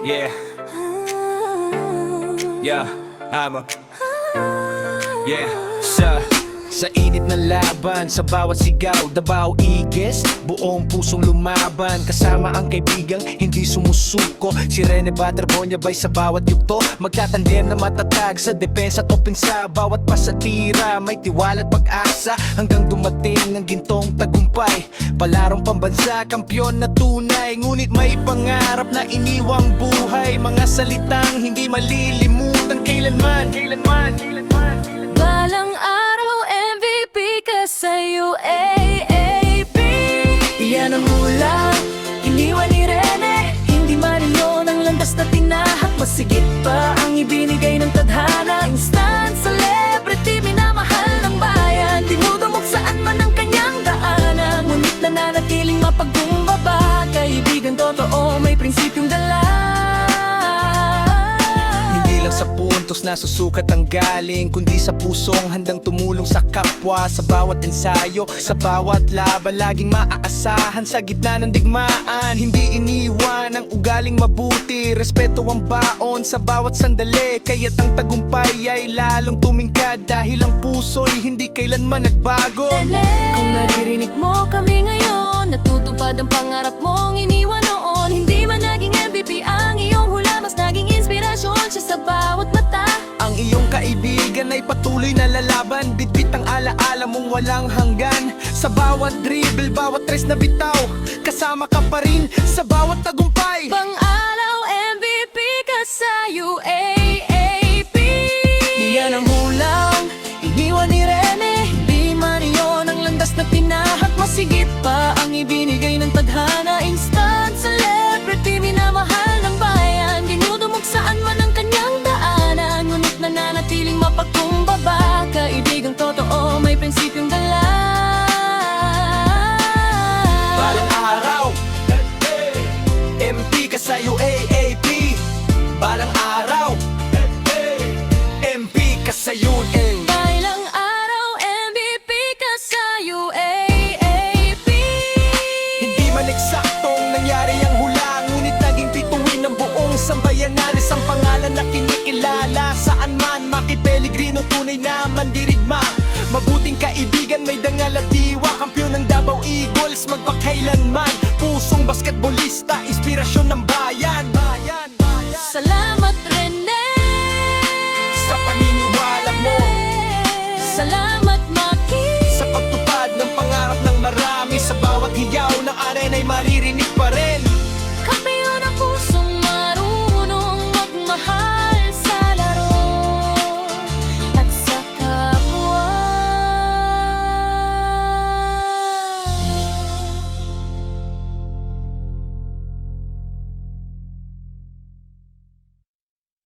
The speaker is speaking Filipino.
Yeah, yeah, I'm a yeah, Sa init ng laban, sa bawat sigaw, Davao Eagles, buong pusong lumaban. Kasama ang kaibigang hindi sumusuko, si Rene Baterbonia bay sa bawat yugto. Magtatandem na matatag sa depensa at opensa. Bawat pasatira may tiwala at pag-asa, hanggang dumating ng gintong tagumpay. Palarong pambansa, kampyon na tunay, ngunit may pangarap na iniwang buhay. Mga salitang hindi malilimutan kailanman. Balang araw MVP ka sa UAAP. Iyan ang hula, iniwan ni Rene. Hindi man yun ang landas na tinahak. Masigit pa ang ibinigay ng tadhana. Instant celebrity, minamahal ng bayan. Dinudumog saan man ang kanyang daanan. Ngunit nananatiling mapagkumbaba. Kaibigan totoo, may prinsipyong dala. Hindi lang sa puntos na susukat ang galing, kundi sa pusong handang tumulong sa kapwa. Sa bawat ensayo, sa bawat laban, laging maaasahan sa gitna ng digmaan. Hindi iniwan ang ugaling mabuti, respeto ang baon sa bawat sandali. Kaya't ang tagumpay ay lalong tumingkad, dahil ang puso'y hindi kailanman nagbago. Kung naririnig mo kami ngayon, natutupad ang pangarap mong iniwan noon. Hindi man naging MVP ang iyong hula, mas naging inspirasyon siya sa bawat mata. Ang iyong kaibigan ay patuloy na lalaban, bitbit ang alaala mong walang hanggan. Sa bawat dribble, bawat tres na bitaw, kasama ka pa rin sa bawat tagumpay. Pang-alaw MVP ka sa UAAP. Iyan ang hulang iniwan ni Rene. Hindi man iyon ang landas na tinahak. Masigit pa ang ibinigay ng tadhana. Instant celebrity, minamahal ng bayan. Dinudumog saan man ang kanyang daanan. Ngunit nananatiling mapagkumbaba. Kaibigang totoo, may prinsipyong dala. Balang araw, MP ka sa UAAP. Balang araw, MP ka sa UAAP. Balang araw MVP ka sa UAAP. Hindi man eksaktong nangyari ang hula, ngunit naging bituin ng buong sambayanan. Isang pangalan na kinikilala saan man, Maki Pellegrino, tunay na mandirigma. Mabuting kaibigan, may dangal at diwa, kampiyon ng Davao Eagles magpakailanman. Pusong basketbolista, inspirasyon ng bayan.